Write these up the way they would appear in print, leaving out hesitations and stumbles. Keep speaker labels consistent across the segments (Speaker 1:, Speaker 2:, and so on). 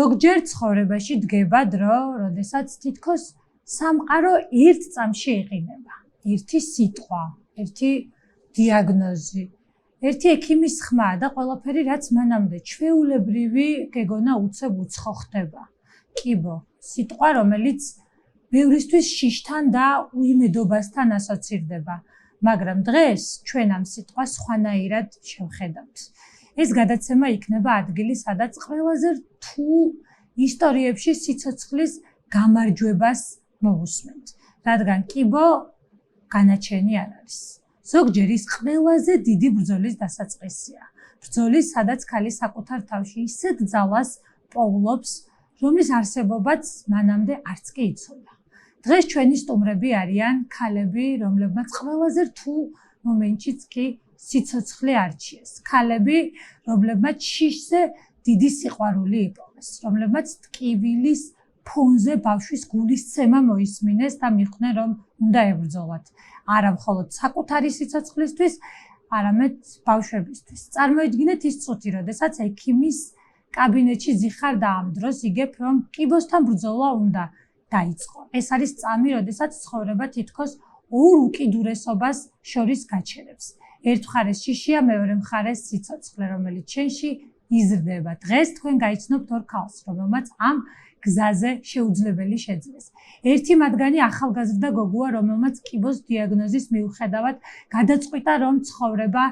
Speaker 1: ზოგჯერ ცხოვრებაში დგება დრო, როდესაც თითქოს სამყარო ერთ წამში იყინება. ერთი სიტყვა, ერთი დიაგნოზი, ერთი ექიმის ხმა და ყველაფერი რაც მანამდე ჩვეულებრივი გეგონა უცებ უცხო ხდება. კიბო, სიტყვა, რომელიც ბევრისთვის შიშთან და უიმედობასთან ასოცირდება, მაგრამ დღეს ჩვენ ამ სიტყვას სხვანაირად შევხედავთ. ეს გადაცემა იქნება ადგილი, სადაც ყველაზე რთულ ისტორიებში სიცოცხლის გამარჯვებას მოვუსმენთ, რადგან კიბო განაჩენი არ არის. ზოგჯერ ის ყველაზე დიდი ბრძოლის დასაწყისია. ბრძოლის, სადაც ქალი საკუთარ თავში ისეთ ძალას პოულობს, რომლის არსებობაც მანამდე არც კი იცოდა. დღეს ჩვენი სტუმრები არიან ქალები, რომლებმაც ყველაზე რთულ მომენტშიც კი სიცოცხლე არჩიეს. ქალები, რომლებმაც შიშზე დიდი სიყვარული იპოვეს, რომლებმაც ტკივილის ფონზე ბავშვის გულისცემა მოისმინეს და მიხვდნენ, რომ უნდა ებრძოლათ. არა მხოლოდ საკუთარი სიცოცხლისთვის, არამედ ბავშვებისთვის. წარმოიდგინეთ ის წუთი, როდესაც ექიმის კაბინეტში ზიხარ და ამ დროს იგებ, რომ კიბოსთან ბრძოლა უნდა დაიწყო. ეს არის წამი, როდესაც ცხოვრება თითქოს ორ უკიდურესობას შორის გაჩერებს. ერთ მხარეს შიშია, მეორე მხარეს სიცოცხლე, რომელიც შენში იზრდება. დღეს თქვენ გაიცნობთ ორ ქალს, რომელმაც ამ გზაზე შეუძლებელი შეძლეს. ერთი მათგანი ახალგაზრდა გოგოა, რომელმაც კიბოს დიაგნოზის მიუხედავად გადაწყვიტა, რომ ცხოვრება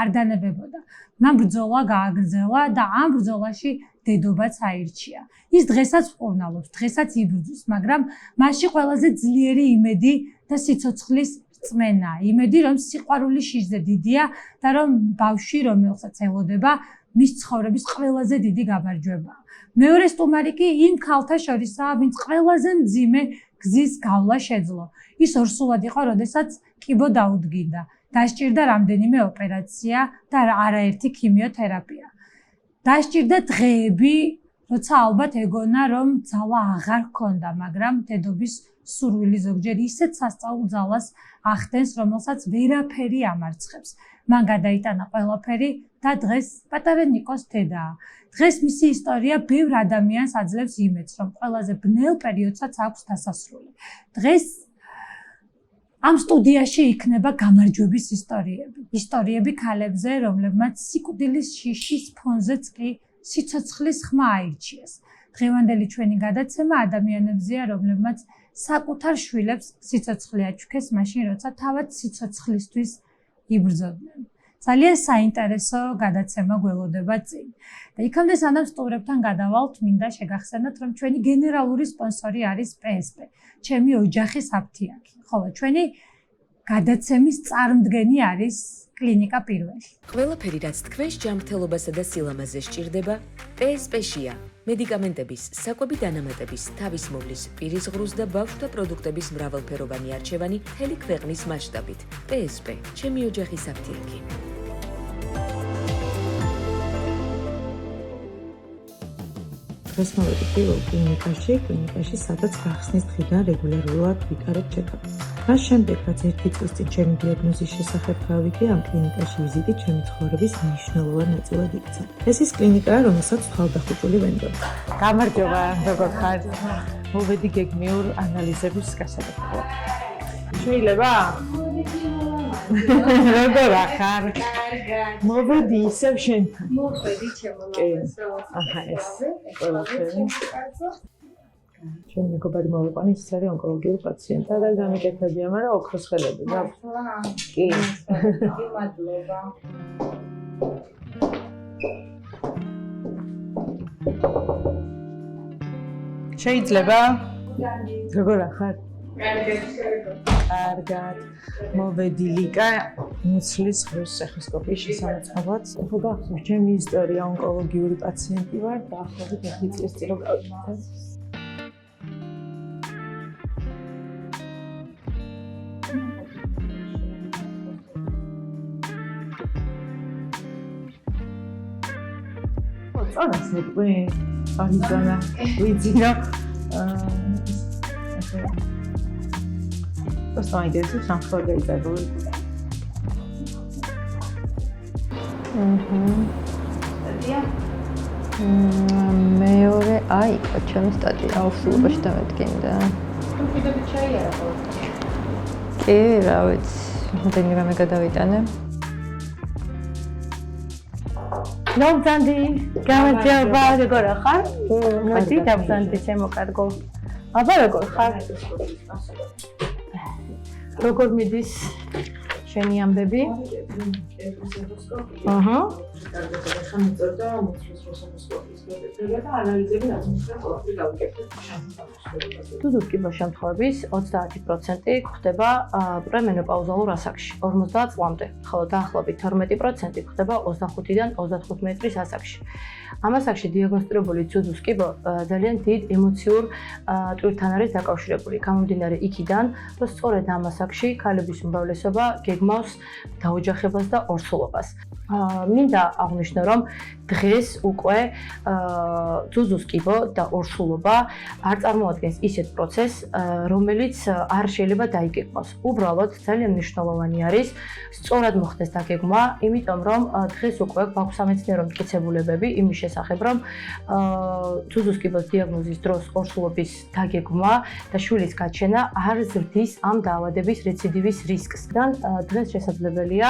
Speaker 1: არ დანებებოდა. მან ბრძოლა გააგრძელა და ამ ბრძოლაში დედობაც აირჩია. ის დღესაც ვყურნალობს, დღესაც იბრძვის, მაგრამ მასში ყველაზე ძლიერი იმედი და სიცოცხლის რწმენა. იმედი, რომ სიყვარული შიშზე დიდია და რომ ბავშვი, რომელსაც ელოდება, მის ცხოვრების ყველაზე დიდი გამარჯვებაა. მეორე სტუმარი კი იმ ქალთა შორისაა, ვინც ყველაზე მძიმე გზის გავლა შეძლო. ის ორსულად იყო, როდესაც კიბო დაუდგინდა. დასჭირდა რამდენიმე ოპერაცია და არაერთი ქიმიოთერაპია. დასჭირდა დღეები, როცა ალბათ ეგონა, რომ ძალა აღარ ჰქონდა, მაგრამ დედობის სურვილი ზოგჯერ ისეთ სასწაულ ძალას ახდენს, რომელსაც ვერაფერი ამარცხებს. მან გადაიტანა ყველაფერი და დღეს პატარა ნიკოს დედაა. დღეს მისი ისტორია ბევრ ადამიანს აძლევს იმედს, რომ ყველაზე ბნელ პერიოდსაც აქვს დასასრული. დღეს ამ სტუდიაში იქნება გამარჯვების ისტორიები. ისტორიები ქალებზე, რომლებმაც სიკვდილის შიშის ფონზეც კი სიცოცხლის ხმა აირჩიეს. დღევანდელი ჩვენი გადაცემა ადამიანებზეა, რომლებმაც საკუთარ შვილებს სიცოცხლე აჩუქეს მაშინ, როცა თავად სიცოცხლისთვის იბრძოდნენ. ძალიან საინტერესო გადაცემა გველოდება წინ. და იქამდე სანამ სტუმრებთან გადავალთ, მინდა შეგახსენოთ, რომ ჩვენი გენერალური სპონსორი არის PSP, ჩემი ოჯახის აფთიაქი. ხოლო ჩვენი გადაცემის წარმდგენი არის კლინიკა პირველი.
Speaker 2: ყველაფერი, რაც თქვენს ჯანმრთელობასა და სილამაზე სჭირდება, PSP-შია. მედიკამენტების, საკვები დანამატების, თავისმოვლის, პირისღრუს და ბავშვთა პროდუქტების მრავალფეროვანი არჩევანი მთელი ქვეყნის მასშტაბით. PSP, ჩემი ოჯახის აფთიაქი.
Speaker 3: დღეს მოვედი პირველ კლინიკაში, სადაც გახსნის დღიდან რეგულარულად ვიკარებ ჩეკაპს. მას შემდეგ, რაც 1 წლის წინ ჩემი დიაგნოზის შესახებ გავიგე, ამ კლინიკაში ვიზიტი ჩემი ცხოვრების მნიშვნელოვან ნაწილად იქცა. ეს ის კლინიკაა, რომელსაც თავდახუჭული ვენდობ.
Speaker 4: გამარჯობა, როგორ ხარ? მოვედი გეგმიურ ანალიზების გასაკეთებლად. შეიძლება? როგორ ხარ? მოვედი ისევ შენთან.
Speaker 5: მოვედი ჩემო
Speaker 4: აჰა, ეს ყველაფერი. ჩემი მეგობარი მოვიყვანი, ის არის ონკოლოგიური პაციენტი და გამიკეთებია, მაგრამ ოქროს ხელები და კი.
Speaker 5: მადლობა.
Speaker 4: შეიძლება? როგორ ხარ?
Speaker 5: კარგად.
Speaker 4: მოვედი ლიკა მუცლის ღრუს ეხოსკოპიის შესამოწმებლად. ხო გახსოვს, ჩემი ისტორია ონკოლოგიური პაციენტი ვარ და ახლობით 1 წლის წინ რომ გავიქცე. წონას მეყვი აღიძანა ვიძინა просто идея сам ходить идет.
Speaker 6: მეორე აიგო ჩემი სტატია აუცილებლობაში დამედგინდა.
Speaker 4: კიდევ ჩაიარა ხო?
Speaker 6: კი, რა ვიცი, რამდენი რამე გადავიტანე.
Speaker 7: ნომძანდი, გამარჯობა, როგორ ხარ? მოდი დავზანდი ჩემო კარგო. აბა როგორ ხარ? როგორ მიდის შენი ამბები? აჰა. თუზუსკიბოს შემთხვევების 30% ხდება პრემენოპაუზალურ ასაკში, 50 წლამდე, ხოლო დაახლოებით 12% ხდება 25-დან 35 წლის ასაკში. ამ ასაკში დიაგნოსტირებული თუზუსკიბო ძალიან დიდ ემოციურ ტვირთან არის დაკავშირებული. გამომდინარე იქიდან, რომ სწორედ ამ ასაკში ქალების უმრავლესობა გეგმავს დაოჯახებას და ორსულობას. მინდა აღნიშნო, რომ დღეს უკვე თუზუსკიბო და ორსულობა არ წარმოადგენს ისეთ პროცესს, რომელიც არ შეიძლება დაიგეგმოს. უბრალოდ ძალიან მნიშვნელოვანი არის სწორად მოხდეს დაგეგმვა, იმიტომ რომ დღეს უკვე გვაქვს სამეცნიერო მტკიცებულებები იმის შესახებ, რომ თუზუსკიბოს დიაგნოზის დროს ორსულობის დაგეგმვა და შვილის გაჩენა არ ზრდის ამ დაავადების რეციდივის რისკს. დღეს შესაძლებელია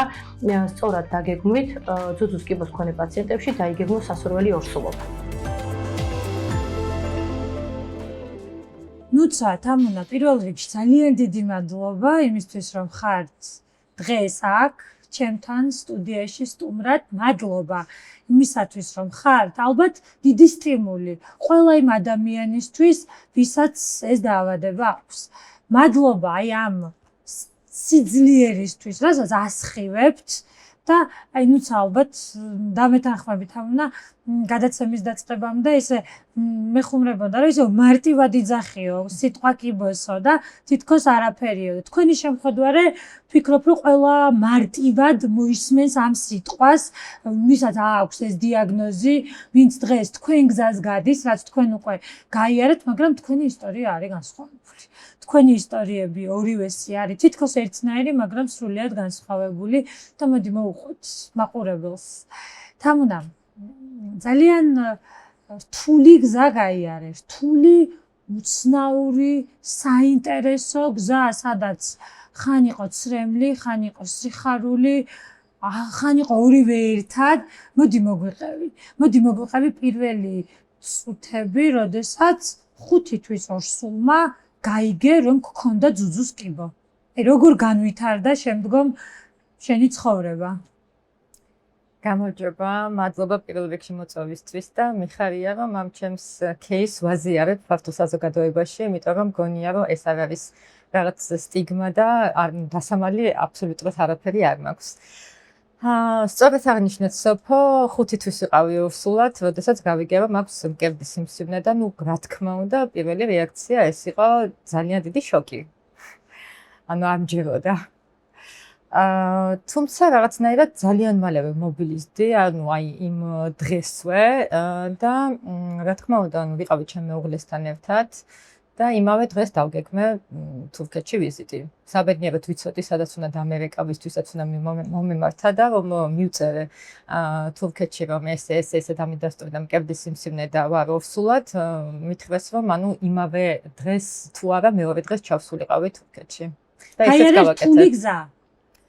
Speaker 7: სწორად დაგეგმვით თუზუსკიბოს მქონე პაციენტებში დაიგეგმოს სასურველი ორსულობა.
Speaker 1: ნუცა, თამუნა, პირველ რიგში ძალიან დიდი მადლობა იმისთვის, რომ ხართ დღეს აქ ჩემთან სტუდიაში სტუმრად. მადლობა იმისათვის, რომ ხართ ალბათ დიდი სტიმული ყველა იმ ადამიანისთვის, ვისაც ეს დაავადება აქვს. მადლობა აი ამ სიძლიერისთვის, რასაც ასხივებთ და აი ნუცა ალბათ დამეთანხმებით ამუნა გადაცემის დაწყებამდე ისე მეხუმრებოდა, რომ ისე მარტივად იძახიო, სიტყვა კიბოსო და თითქოს არაფერიო. თქვენი შემოხვედვარე ვფიქრობ, რომ ყველა მარტივად მოისმენს ამ სიტყვას, ვისაც აქვს ეს დიაგნოზი, ვინც დღეს თქვენ გზას გადის, რაც თქვენ უკვე გაიარეთ, მაგრამ თქვენი ისტორია არის განსხვავებული. თქვენი ისტორიები ორივესი არის თითქოს ერთნაირი, მაგრამ სრულიად განსხვავებული და მოდი მოვუხოთ მაყურებელს. თამუნა, ძალიან რთული გზა გაიარე, რთული, უცნაური, საინტერესო გზა, სადაც ხან იყო ცრემლი, ხან იყო სიხარული, ხან იყო ორივე ერთად. მოდი მოგვიყევი პირველი წუთები, როდესაც 5 თვის ორსულმა გაიგე, რომ გქონდა თუზუსკიბო. როგორ განვითარდა შემდგომ შენი ცხოვრება?
Speaker 6: გამარჯობა, მადლობა პირველ რიგში მოწვევისთვის და მიხარია, რომ ამ ჩემს кейსს ვაზიარებ ფართო საზოგადოებაში, იმიტომ რომ გონია, რომ ეს არ არის რაღაც სტიგმა და დასამალი აბსოლუტურად არაფერი არ მაქვს. სწორედ აღნიშნეთ სოფო, 5 თვის ვიყავი ორსულად, როდესაც გავიგე, რომ მაქვს მკერდის სიმსივნე და რა თქმა უნდა, პირველი რეაქცია ეს იყო ძალიან დიდი შოკი. არ მჯეროდა. თუმცა რაღაცნაირად ძალიან მალევე მობილიზდი, აი იმ დღესვე და რა თქმა უნდა, ვიყავი ჩემ მეუღლესთან ერთად და იმავე დღეს დავგეგმე თურქეთში ვიზიტი. საბედნიეროდ ვიცოდი, სადაც უნდა ამერიკა, ვისთვისაც უნდა მომემართა და რომ მივწერე თურქეთში, რომ ესე დამიდასტურდა და მკერდის სიმსივნე და ვარ ორსულად, მითხრეს, რომ ანუ იმავე დღეს თუ არა მეორე დღეს ჩავსულიყავი თურქეთში. და ისეც გავაკეთე.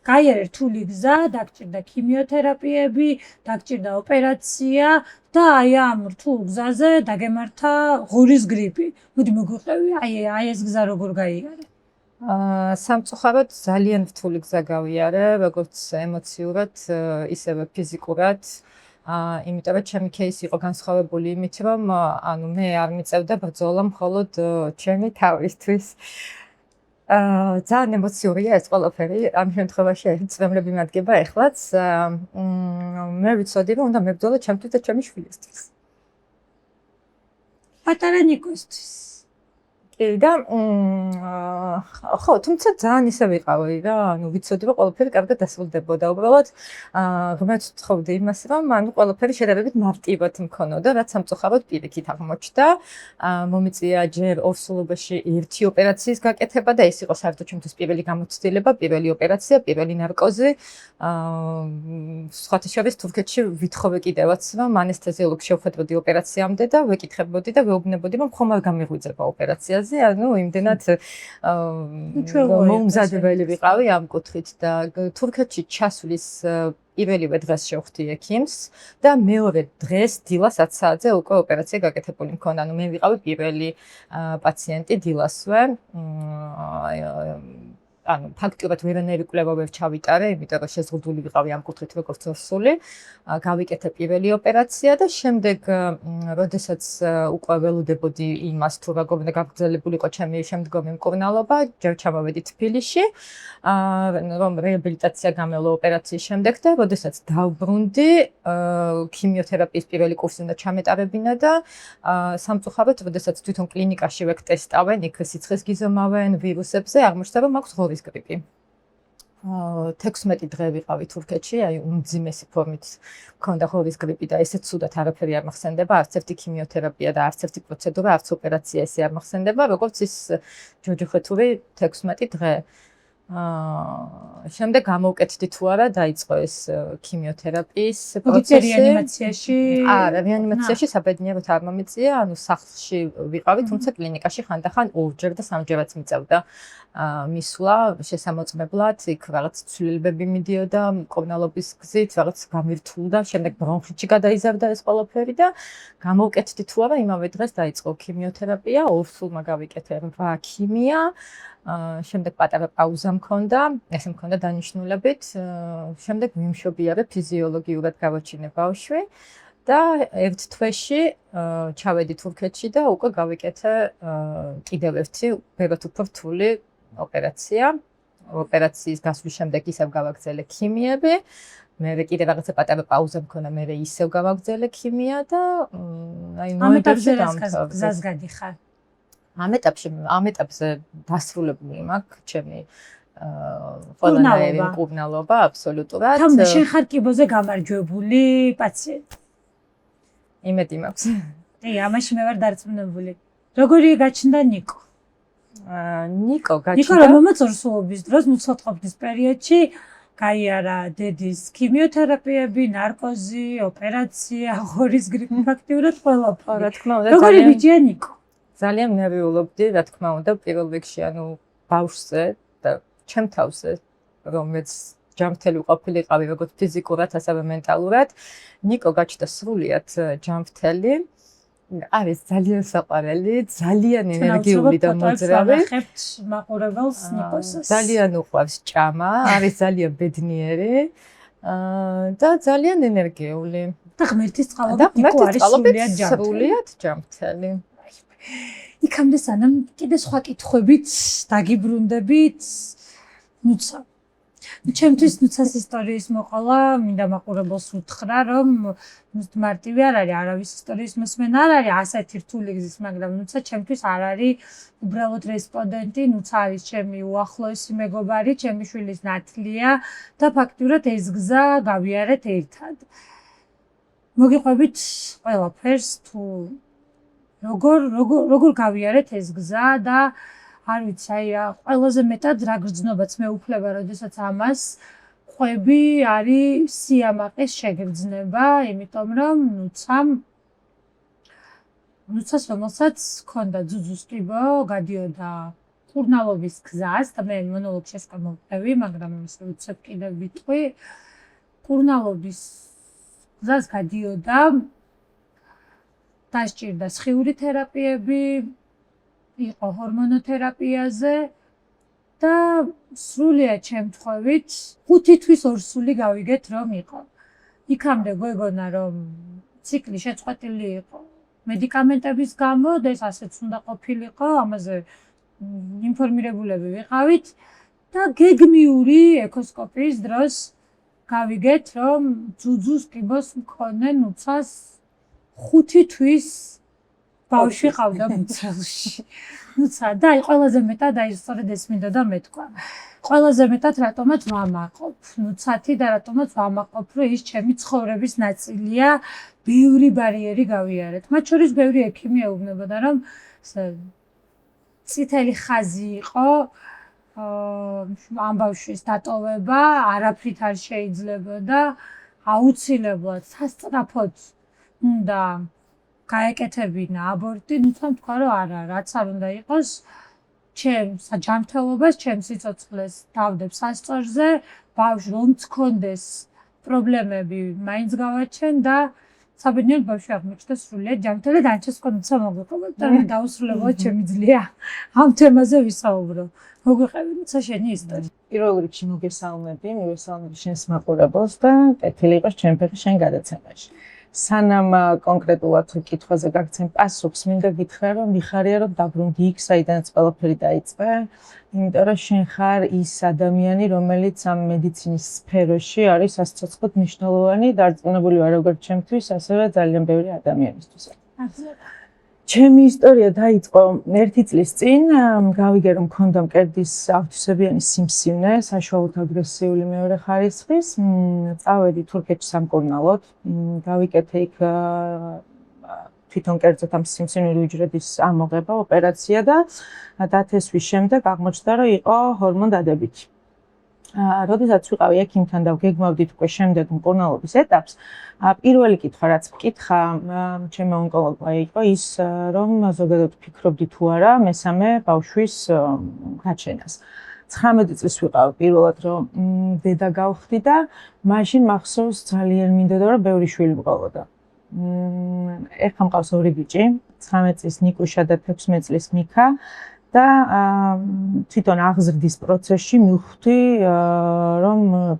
Speaker 1: გაიარე რთული გზა, დაგჭირდა ქიმიოთერაპიები, დაგჭირდა ოპერაცია და აი ამ რთულ გზაზე დაგემართა ღორის გრიპი. მოდი მოგვიყევი, აი ეს გზა როგორ გაიარე?
Speaker 6: სამწუხაროდ ძალიან რთული გზა გავიარე, როგორც ემოციურად, ისევე ფიზიკურად. იმიტომ რომ ჩემი кейსი იყო განსხვავებული იმით, რომ ანუ მე არ მიწევდა ბრძოლა მხოლოდ ჩემი თავისთვის. ძალიან ემოციურია ეს ყველაფერი. ამ შემთხვევაში წვემლები მადგება ეხლაც. მე ვიცოდი, რომ უნდა მებრძოლო ჩემთვის და ჩემი შვილისთვის.
Speaker 1: პატარა ნიკოსთვის.
Speaker 6: კი და ხო, თუმცა ძალიან ისე ვიყავი რა, ვიცოდი რომ ყველაფერი კარგად დასრულდებოდა. უბრალოდ ღმერთს ვთხოვდი იმას, რომ ყველაფერი შედარებით მარტივად მქონოდა, რაც სამწუხაროდ პირიქით აღმოჩნდა. მომიწია ჯერ ორსულობაში ერთი ოპერაციის გაკეთება და ეს იყო საერთოდ ჩემთვის პირველი გამოცდილება, პირველი ოპერაცია, პირველი ნარკოზი. სხვათა შორის თურქეთში ვითხოვე კიდევაც, რომ ანესთეზიოლოგს შევხედოდი ოპერაციამდე და ვეკითხებოდი და ვეუბნებოდი, რომ ხომ არ გამიღვიძება ოპერაციაზე, ანუ იმდენად მომზადებელი ვიყავი ამ კუთხით და თურქეთში ჩასვლის პირველივე დღეს შევხვდი ექიმს და მეორე დღეს დილას 10 საათზე უკვე ოპერაცია გაკეთებული მქონდა. ანუ მე ვიყავი პირველი პაციენტი დილასვე. ანუ ფაქტობრივად ვერანაირი კვლევა ვერ ჩავიტარე, იმიტომ რომ შეზღუდული ვიყავი ამ კუთხით როგორც ორსული. გავიკეთე პირველი ოპერაცია და შემდეგ, როდესაც უკვე ველოდებოდი იმას, თუ როგორ უნდა გაგრძელებული იყო ჩემი შემდგომი მკურნალობა, ჯერ ჩამოვედი თბილისში, რომ რეაბილიტაცია გამელო ოპერაციის შემდეგ და როდესაც დავბრუნდი, ქიმიოთერაპიის პირველი კურსი უნდა ჩამეტარებინა და სამწუხაროდ, როდესაც თვითონ კლინიკაში ვექ ტესტავენ, იქ სიცხეს გიზომავენ ვირუსებზე, აღმოჩნდა, რომ მაქვს ღორის გრიპი. 16 დღე ვიყავი თურქეთში, აი უმძიმესი ფორმით მქონდა ღორის გრიპი და ესეც ცუდად არაფერი არ მახსენდება, არც ერთი ქიმიოთერაპია და არც ერთი პროცედურა, არც ოპერაცია ესე არ მახსენდება, როგორც ის ჯოჯოხეთური 16 დღე. შემდეგ გამოვკეთდი თუ არა დაიწყო ეს ქიმიოთერაპიის პროცესი.
Speaker 1: რეანიმაციაში?
Speaker 6: არა, რეანიმაციაში საბედნიეროდ არ მომიწია, ანუ სახლში ვიყავი, თუმცა კლინიკაში ხანდახან ორჯერ და სამჯერაც მიწევდა მისვლა შესამოწმებლად, იქ რაღაც ცვლილებები მიდიოდა მკურნალობის გზით, რაღაც გამირთულდა, შემდეგ ბრონხიტში გადაიზარდა ეს ყველაფერი და გამოვკეთდი თუ არა, იმავე დღეს დაიწყო ქიმიოთერაპია, ორსულმა გავიკეთე 8 ქიმია. შემდეგ პატარა პაუზა მქონდა, ეს მქონდა დანიშნულებით. შემდეგ ვიმშობიარე ფიზიოლოგიურად გავაჩინე ბავშვი და ერთ თვეში ჩავედი თურქეთში და უკვე გავიკეთე კიდევ ერთი ბევრად უფრო რთული ოპერაცია. ოპერაციის გასვლის შემდეგ ისევ გავაგრძელე ქიმიები. მე კიდე რაღაცა პატარა პაუზა მქონდა, მე ისევ გავაგრძელე ქიმია და აი ნოემბერში დამთავრდა.
Speaker 1: გზას გადიხარ.
Speaker 6: ამ ეტაპზე დასრულებული მაქვს ჩემი ყველანაირი მკურნალობა აბსოლუტურად.
Speaker 1: თამდა შენ ხარ კიბოზე გამარჯვებული პაციენტი.
Speaker 6: იმედი მაქვს.
Speaker 1: კი, ამაში მე ვარ დარწმუნებული. როგორი გაჩნდა ნიკო?
Speaker 6: ნიკო
Speaker 1: ნიკო რომელმაც ორსულობის დროს მუცლათყოფნის პერიოდში გაიარა დედის ქიმიოთერაპიები, ნარკოზი, ოპერაცია, ღორის გრიპი, ფაქტიურად ყველაფერი.
Speaker 6: რა თქმა უნდა,
Speaker 1: როგორი ბიჭია ნიკო?
Speaker 6: ძალიან ნერვიულობდი, რა თქმა უნდა, პირველ რიგში, ანუ ბავშვზე და ჩემ თავზე, რომელიც ჯანმრთელი ყოფილიყავი როგორც ფიზიკურად, ასევე მენტალურად. ნიკო გაჩნდა სრულიად ჯანმრთელი. არის ძალიან საყვარელი, ძალიან ენერგიული და მოძრავი.
Speaker 1: ხებთ მაყურებელს ნიკოს.
Speaker 6: ძალიან უყვარს ჭამა, არის ძალიან ბედნიერი და ძალიან ენერგიული.
Speaker 1: და ღმერთის წყალობით ნიკო არის
Speaker 6: სრულიად ჯანმრთელი.
Speaker 1: იქამდე სანამ კიდე სხვა კითხვებით დაგიბრუნდებით, ნუცა. ჩემთვის ნუცას ისტორიის მოყოლა, მინდა მაყურებელს უთხრა, რომ მარტივი არ არის, არავის ისტორიის მოსმენა არ არის, ასეთი რთული გზის, მაგრამ ნუცა ჩემთვის არ არის უბრალოდ რესპონდენტი, ნუცა არის ჩემი უახლოესი მეგობარი, ჩემი შვილის ნათლია და ფაქტიურად ეს გზა გავიარეთ ერთად. მოგიყვებით ყველაფერს თუ როგორ გავიარეთ ეს გზა და არ ვიცი, აი რა, ყველაზე მეტად რა გრძნობაც მე უფლება, როდესაც ამას ყვები არის სიამაყის შეგრძნება, იმიტომ რომ ნუცას რომელსაც ჰქონდა ძუძუს კიბო, გადიოდა მკურნალობის გზას და მე მონოლოგში ეს გამოვყევი, მაგრამ ეს უცებ კიდევ ვიტყვი, მკურნალობის გზას გადიოდა დასჭირდა სხიური თერაპიები, იყო ჰორმონოთერაპიაზე და სრულიად შემთხვევით 5 თვის ორსული გავიგეთ რომ იყო. იქამდე გვეგონა რომ ციკლი შეწყვეტილი იყო მედიკამენტების გამო და ეს ასეც უნდა ყოფილიყო, ამაზე ინფორმირებულები ვიყავით და გეგმიური ეკოსკოპიის დროს გავიგეთ რომ ძუძუს კიბოს მქონე ნუცას 5 თვის ბავშვი ყავდა მუცელში. და აი ყველაზე მეტად აი სწორედ ეს მინდა და მეთქვა. ყველაზე მეტად რატომაც ვამაყობ. ცათი და რატომაც ვამაყობ, რომ ის ჩემი ცხოვრების ნაწილია, ბევრი ბარიერი გავიარეთ. მათ შორის ბევრი ექიმი ეუბნებოდა, რომ წითელი ხაზი იყო ამ ბავშვის დატოვება, არაფრით არ შეიძლება და აუცილებლად სასწრაფოდ უნდა გაეკეთებინა აბორტი, თუმცა თქვა რომ არა, რაც არ უნდა იყოს ჩემს ჯანმრთელობას, ჩემს სიცოცხლეს დავდებ სასწორზე, ბავშვს რომც კონდეს პრობლემები მაინც გავაჩენ და საბედნიეროდ ბავშვი აღმოჩნდა სრულიად ჯანმრთელი, დანარჩენს კონდიცა მოგვიყვება და დაუსრულებლად შემიძლია ამ თემაზე ვისაუბრო. მოგვიყევი, თუმცა შენი ისტორია.
Speaker 4: პირველ რიგში მოგესალმები, მივესალმები შენს მაყურებელს და კეთილი იყოს ჩემ ფეხი შენ გადაცემაში. სანამ კონკრეტულად კითხვაზე გაგცემ პასუხს, მინდა გითხრა, რომ მიხარია, რომ დაბრუნდი იქ, საიდანაც ყველაფერი დაიწყე, იმიტომ რომ შენ ხარ ის ადამიანი, რომელიც ამ მედიცინის სფეროში არის სასიცოცხლოდ მნიშვნელოვანი, დარწმუნებული ვარ როგორც ჩემთვის, ასევე ძალიან ბევრი ადამიანისთვის. ჩემი ისტორია დაიწყო 1 წლის წინ, გავიგე რომ მქონდა მკერდის ავტისებიანი სიმსივნე, საშუალოდ აგრესიული მეორე ხარისხის, წავედი თურქეთში სამკურნალოდ, გავიკეთე იქ თვითონ კერძოდ ამ სიმსივნური უჯრედის ამოღება, ოპერაცია და დათესვის შემდეგ აღმოჩნდა, რომ იყო ჰორმონ დადებითი. როდესაც ვიყავი ექიმთან და გეგმავდით უკვე შემდეგ მკურნალობის ეტაპს, პირველი კითხვა რაც მკითხა ჩემმა ონკოლოგმა იყო ის, რომ ზოგადად ვფიქრობდი თუ არა მესამე ბავშვის გაჩენას. 19 წლის ვიყავი პირველად რომ დედა გავხდი და მაშინ მახსოვს ძალიან მინდოდა რომ ბევრი შვილი მყოლოდა. ეხლა მყავს 2 ბიჭი, 19 წლის ნიკუშა და 16 წლის მიქა. და თვითონ აღზრდის პროცესში მივხვდი, რომ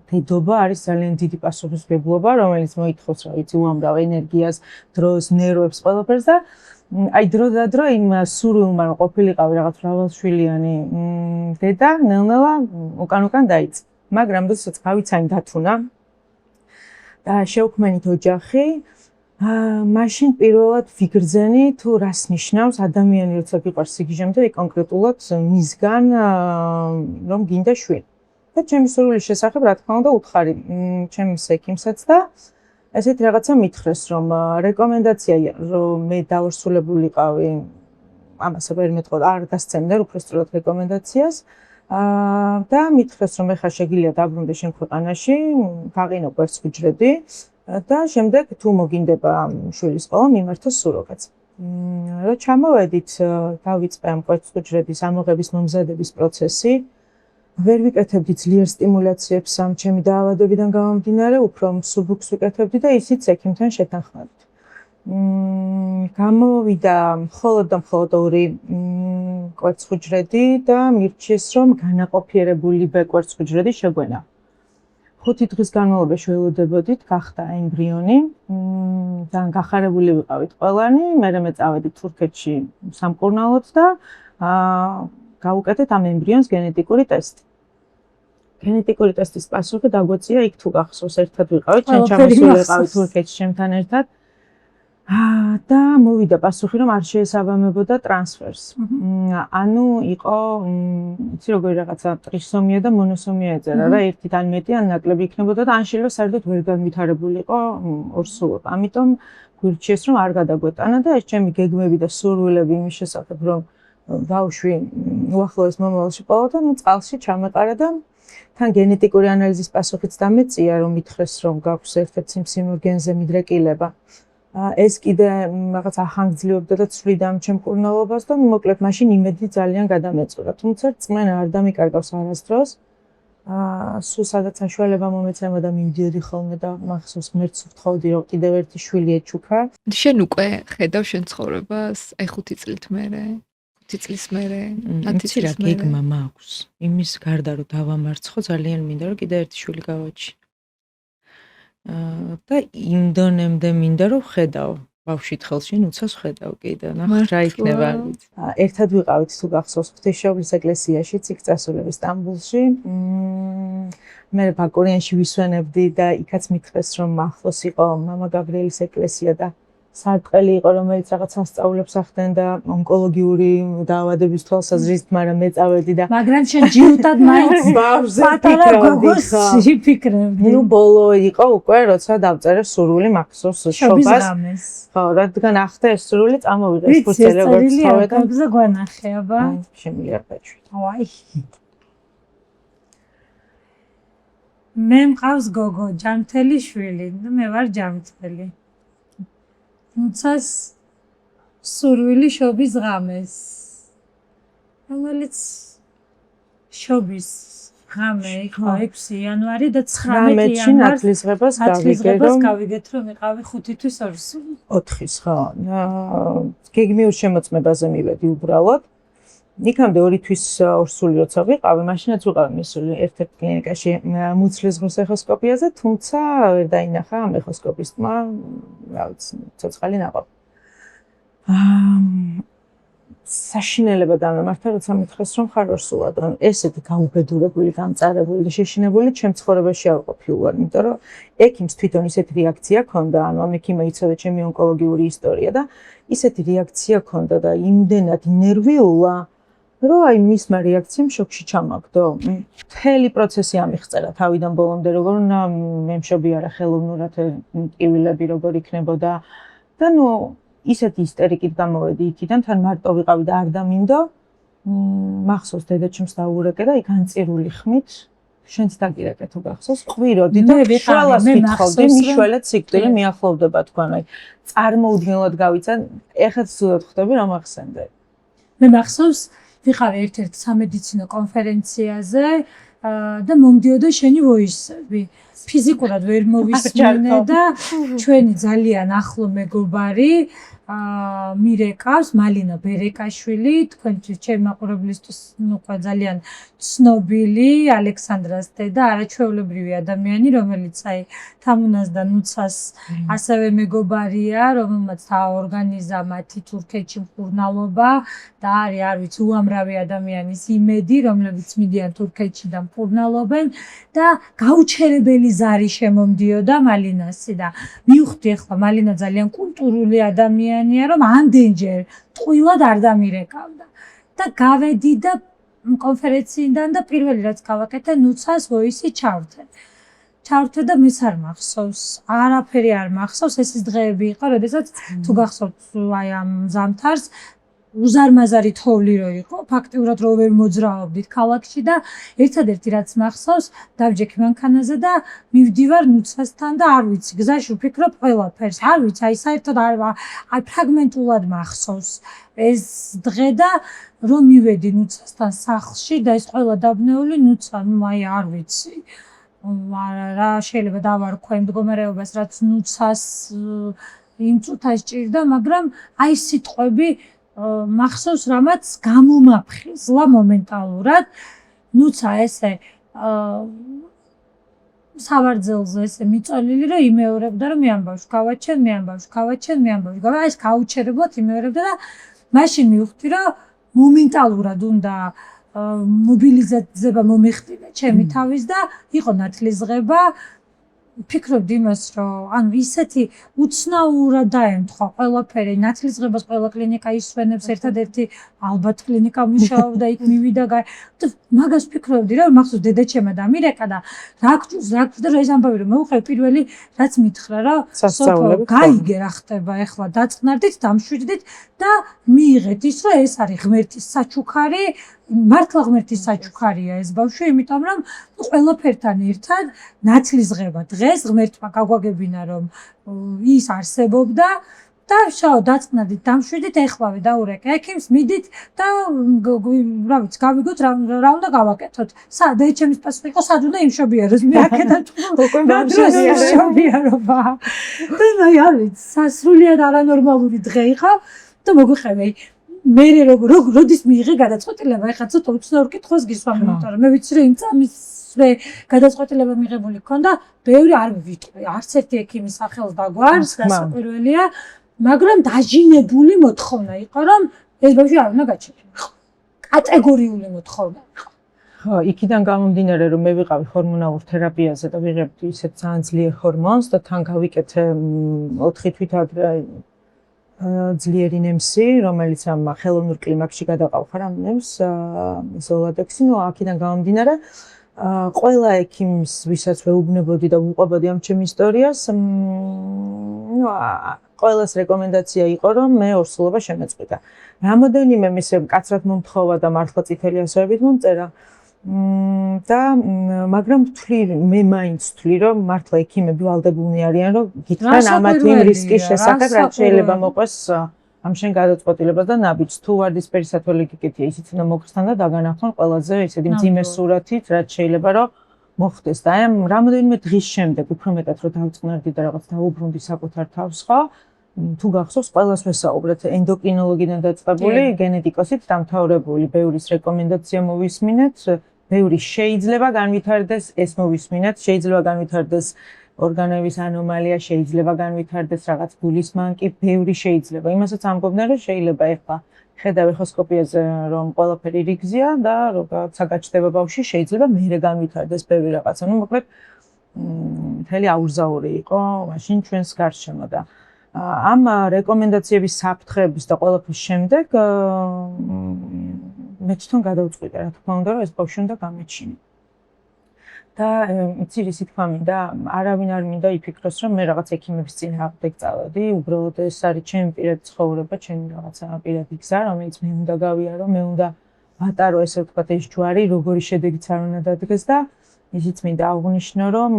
Speaker 4: დედობა არის ძალიან დიდი პასუხისმგებლობა, რომელიც მოითხოვს, რა ვიცი, უამრავ ენერგიას, დროს, ნერვებს, ყველაფერს და აი დრო და დრო იმ სურვილმა რომ ყოფილიყავი რაღაც მრავალშვილიანი დედა, ნელ-ნელა უკან დაიწყო. მაგრამ როდესაც გავიცანი დათუნა და შეუქმენით ოჯახი, მაშინ პირველად ვიგრძენი თუ რას ნიშნავს ადამიანი როცა გიყვარს სიგიჟემდე კონკრეტულად მისგან რომ გინდა შვილი. და ჩემი სურვილის შესახებ რა თქმა უნდა უთხარი ჩემს ექიმსაც და ესეთი რაღაცა მითხრეს რომ რეკომენდაცია რომ მე დავსრულებულიყავი ამას ვერ არ გასცემდა უბრალოდ რეკომენდაციას და მითხრეს რომ ეხლა შეგიძლია დაბრუნდე შენ ქვეყანაში, გაყინო კვერცხუჯრედი და შემდეგ თუ მოგინდება შვილის ყოლა მიმართო სუროგატს. რა ჩამოვედით, დავიწყე ამ კვერცხუჯრედის ამოღების მომზადების პროცესი. ვერ ვიკეთებდი ძლიერ სტიმულაციებს ამ ჩემი დაავადებიდან გამომდინარე, უფრო მსუბუქს ვიკეთებდი და ისიც ექიმთან შეთანხმებით. გამოვიდა მხოლოდ 2 კვერცხუჯრედი და მირჩიეს რომ განაყოფიერებული კვერცხუჯრედი შეგვენა. 5 დღის განმავლობაში ველოდებოდით, გახდა ემბრიონი, ძალიან გახარებული ვიყავით ყველანი, მერე მე წავედი თურქეთში სამკურნალოდ და გავუკეთეთ ამ ემბრიონს გენეტიკური ტესტი. გენეტიკური ტესტის პასუხი დაგვეწია იქ თუ გახსოვს, ერთად ვიყავით, ჩვენ ჩამოსული ვიყავით თურქეთში ჩემთან ერთად. და მოვიდა პასუხი რომ არ შეესაბამებოდა ტრანსფერს. ანუ იყო, იცი როგორი რაღაცა ტრისომია და მონოსომია ეწერა რა, ერთიდან მეტი ან ნაკლები იქნებოდა და ან შეიძლება საერთოდ ვერ განვითარებულიყო ორსულობა. ამიტომ გვირჩიეს რომ არ გადაგვეტანა და ეს ჩემი გეგმები და სურვილები იმის შესახებ რომ ბავშვი უახლოეს მომავალში ყოლოდა, წყალში ჩამეყარა და თან გენეტიკური ანალიზის პასუხიც დამეწია რომ მითხრეს რომ გაქვს ერთ-ერთ სიმსივნურ გენზე მიდრეკილება. ეს კიდე რაღაც ახანგრძლივებდა და ცვლიდა ამ ჩემ მკურნალობას და მოკლედ მაშინ იმედი ძალიან გადამეწურა. თუმცა წმენა არ დამიკარგავს არასდროს. სულ სადაც საშუალება მომეცემა და მივდიოდი ხოლმე და მახსოვს ღმერთს ვთხოვდი რომ კიდევ ერთი შვილი ეჩუქა.
Speaker 8: შენ უკვე ხედავ შენ ცხოვრებას, აი 5 წლით მერე, 5 წლის მერე, 10 წლის მერე.
Speaker 3: გეგმა მაქვს. იმის გარდა რომ დავამარცხო, ძალიან მინდა რომ კიდევ ერთი შვილი გავაჩინო. და იმ დონემდე მინდა რომ ხედავ ბავშვით ხელში, უცას ხედავ კიდე, ნახე რა იქნება. ერთად ვიყავით თუ გახსოვს ღვთისმშობლის ეკლესიაში, იქ წასულები სტამბულში. მე ბაკურიანში ვისვენებდი და იქაც მითხრეს რომ ახლოს იყო მამა გაბრიელის ეკლესია და
Speaker 4: სარტყელი იყო, რომელიც რაღაც სასწაულებს ახდენდა ონკოლოგიური დაავადების თვალსაზრისით, მაგრამ მე წავედი და
Speaker 1: მაგრამ შენ ჯიუტად მაინც პატარა გოგოს იფიქრებდი.
Speaker 4: ნუ ბოლო იყო უკვე, როცა დავწერე სურვილი მახსოვს შობას. ხო, რადგან ახდა ეს სურვილი წამოვიღეს ფურცელი როგორც თავე და
Speaker 1: გოგზე გვანახე, აბა.
Speaker 4: შემიძლია პეჩვი.
Speaker 1: ვაი. მე მყავს გოგო, ჯანმრთელი შვილი და მე ვარ ჯანმრთელი. თუმცას სურვილი შობის ღამეს. რომელიც შობის ღამე იყო 6 იანვარი და 19 იანვარს
Speaker 4: ნათლისღებას
Speaker 1: გავიგეთ რომ იყავი 5 თვის ორსული.
Speaker 4: 4-ის ხო. გეგმიურ შემოწმებაზე მივედი უბრალოდ. იქამდე 2 თვის ორსული როცა ვიყავი, მაშინაც ვიყავი მისული ერთ-ერთ კლინიკაში მუცლის ეხოსკოპიაზე, თუმცა ვერ დაინახა ამ ეხოსკოპისტმა, რაღაც ცოცხალი ნაყოფი. საშინელება დამემართა, როცა მითხრეს, რომ ხარ ორსულად, რომ ესეთი გაუბედურებული, გამწარებული და შეშინებული ჩემ ცხოვრებაში არ ყოფილა, იმიტომ რომ ექიმს თვითონ ისეთი რეაქცია ჰქონდა, ანუ ამ ექიმმა იცოდა ჩემი ონკოლოგიური ისტორია და ისეთი რეაქცია ჰქონდა და იმდენად ნერვიულა, რომ აი მისმა რეაქციამ შოკში ჩამაგდო. მთელი პროცესი ამიღწევა თავიდან ბოლომდე, როგორ უნდა მემშობი არა ხელოვნურად ტკივილები როგორ იქნებოდა და ნუ ისეთი ისტერიკით გამოვედი იქიდან, თან მარტო ვიყავი და არ დამინდო. მახსოვს დედაჩემს დაურეკე და იქ ანწირული ხმით შენც დაგირეკე თუ გახსოვს, ყვიროდი და შველას ვითხავდი, მიშველეთ სიკვდილი მიახლოვდება თქვენ, აი წარმოუდგენლად გავიცა, ეხლა ცუდად ხვდები რომ ახსენდე.
Speaker 1: მე მახსოვს ვიყავი ერთ-ერთ სამედიცინო კონფერენციაზე და მომდიოდა შენი ვოისები. ფიზიკურად ვერ მოვისმინე და ჩვენი ძალიან ახლო მეგობარი მირეკავს მალინა ბერეკაშვილი, თქვენთვის ჩემი მაყურებლისთვის უკვე ძალიან ცნობილი ალექსანდრას დედა, არაჩვეულებრივი ადამიანი, რომელიც აი თამუნას და ნუცას ასევე მეგობარია, რომელმაც დააორგანიზა მათი თურქეთში მკურნალობა და არის არ ვიცი უამრავი ადამიანის იმედი, რომლებიც მიდიან თურქეთში და მკურნალობენ და გაუჩერებელი ზარი შემომდიოდა მალინასი და მივხვდი ახლა მალინა ძალიან კულტურული ადამიანია, რომ ამდენჯერ ტყუილად არ დამირეკავდა და გავედი და კონფერენციიდან და პირველი რაც გავაკეთე ნუცას ვოისი ჩავრთე და მეც არ მახსოვს, არაფერი არ მახსოვს, ეს ის დღეები იყო, როდესაც თუ გახსოვთ აი ამ ზამთარს უზარმაზარი თოვლი რო იყო, ფაქტიურად რო ვერ მოძრაობდით ქალაქში და ერთადერთი რაც მახსოვს, დავჯექი მანქანაზე და მივდივარ ნუცასთან და არ ვიცი, გზაში ვფიქრობ ყველაფერს, არ ვიცი, აი საერთოდ აი ფრაგმენტულად მახსოვს ეს დღე და რომ მივედი ნუცასთან სახლში და ეს ყველა დაბნეული ნუცა, ნუ აი არ ვიცი. რა შეიძლება დავარქვა იმ მდგომარეობას, რაც ნუცას იმ წუთას ჭირდა, მაგრამ აი სიტყვები მახსოვს რამაც გამომაფხიზლა მომენტალურად ნუცა ესე სავარძელზე ესე მიწოლილი რომ იმეორებდა რომ მე ამბავში გავაჩენ აი ეს გაუჩერებლად იმეორებდა და მაშინ მივხვდი რომ მომენტალურად უნდა მობილიზება მომეხდინა ჩემი თავის და იყო ნათლისღება ფიქრობდი იმას, რომ ანუ ისეთი უცნაურად დაემთხვა ყველაფერი, ნათლისღებას ყველა კლინიკა ისვენებს, ერთადერთი ალბათ კლინიკა მუშაობდა, იქ მივიდა და მაგას ფიქრობდი, რომ მახსოვს დედაჩემა დამირეკა და რა გჭირს და ეს ამბავი რომ მოვუყევი პირველი რაც მითხრა, რომ
Speaker 4: სასწაულები
Speaker 1: გაიგე რა ხდება ახლა დაწნარდით, დამშვიდდით და მიიღეთ ის, რომ ეს არის ღმერთის საჩუქარი, მართლა ღმერთის საჩუქარია ეს ბავშვი, იმიტომ რომ ყველაფერთან ერთად ნათლისღება დღეს ღმერთმა გაგვაგებინა რომ ის არსებობდა და შაო დაწნადით, დამშვიდით, ეხლავე დაურეკე ექიმს, მიდით და რა ვიცი, გავიგოთ რა უნდა გავაკეთოთ. დედაჩემის პასუხი იყო, სად უნდა იმშობიაროს, მე აქედან უკვე იმშობიარობა. და აი არ ვიცი, სასრულიად არანორმალური დღე იყო და მოგვიყევი მე როდის მიიღე გადაწყვეტილება, ეხლა ცოტა უცნაურ კითხვას გისვამ, იმიტომ რომ მე ვიცი რომ იმ წამისვე გადაწყვეტილება მიღებული ქონდა, ბევრი არ ვიტყვი, არც ერთი ექიმის სახელს დაგვარს, გასაკვირველია, მაგრამ დაჟინებული მოთხოვნა იყო, რომ ეს ბავშვი არ უნდა გაჩერდეს. კატეგორიული მოთხოვნა იყო.
Speaker 4: ხო, იქიდან გამომდინარე, რომ მე ვიყავი ჰორმონალურ თერაპიაზე და ვიღებდი ისეთ ძალიან ძლიერ ჰორმონს და თან გავიკეთე 4 თვით ადრე ძლიერი ნემსი, რომელიც ამ ხელოვნურ კლიმაქსში გადაყავ ხარ ამ ნემს, ზოლადექსი, ნუ აქედან გამომდინარე, ყველა ექიმს, ვისაც ვეუბნებოდი და ვუყვებოდი ამ ჩემ ისტორიას, ნუ ყველას რეკომენდაცია იყო, რომ მე ორსულობა შემეწყვიტა. რამოდენიმე მისე კაცრად მომთხოვა და მართლა წითელი ასოებით მომწერა. და მაგრამ მე მაინც ვთვლი, რომ მართლა ექიმები ვალდებულნი არიან, რომ გითხრან ამათ იმ რისკის შესახებ, რაც შეიძლება მოყვეს ამ შენ გადაწყვეტილებას და ნაბიჯს. თუ ვარდისფერი სათვალე გიკეთია, ისიც უნდა მოგხსნან და დაგანახონ ყველაზე ისეთი მძიმე სურათით, რაც შეიძლება რომ მოხდეს. და აი ამ რამოდენიმე დღის შემდეგ, უფრო მეტად რომ დავწყნარდი და რაღაც დაუბრუნდი საკუთარ თავს ხო? თუ გახსოვს, ყველას ვესაუბრეთ, ენდოკრინოლოგიდან დაწყებული, გენეტიკოსით დამთავრებული, ბევრის რეკომენდაცია მოვისმინეთ, ბევრი შეიძლება განვითარდეს, ეს მოვისმინეთ, შეიძლება განვითარდეს ორგანოების ანომალია, შეიძლება განვითარდეს რაღაც გულის მანკი, ბევრი შეიძლება. იმასაც ამბობდნენ, რომ შეიძლება ეხლა ხედავ ეხოსკოპიაზე, რომ ყველაფერი რიგზია და როგორც საგაჩნდება ბავშვი, შეიძლება მერე განვითარდეს ბევრი რაღაცა. ნუ მოკლედ მთელი აურზაური იყო მაშინ ჩვენს გარშემო და ამ რეკომენდაციების საფრთხების და ყველაფრის შემდეგ მე თვითონ გადავწყვიტე, რა თქმა უნდა, რომ ეს ბავშვი უნდა გამეჩინო. და იცი რისი თქვა მინდა, არავინ არ მინდა იფიქროს, რომ მე რაღაც ექიმების წინააღმდეგ წავედი, უბრალოდ ეს არის ჩემი პირადი ცხოვრება, ჩემი რაღაცა პირადი გზა, რომელიც მე უნდა გავიარო, მე უნდა ვატარო, ესე ვთქვათ, ეს ჯვარი, როგორი შედეგიც არ უნდა დადგეს და ისიც მინდა აღვნიშნო, რომ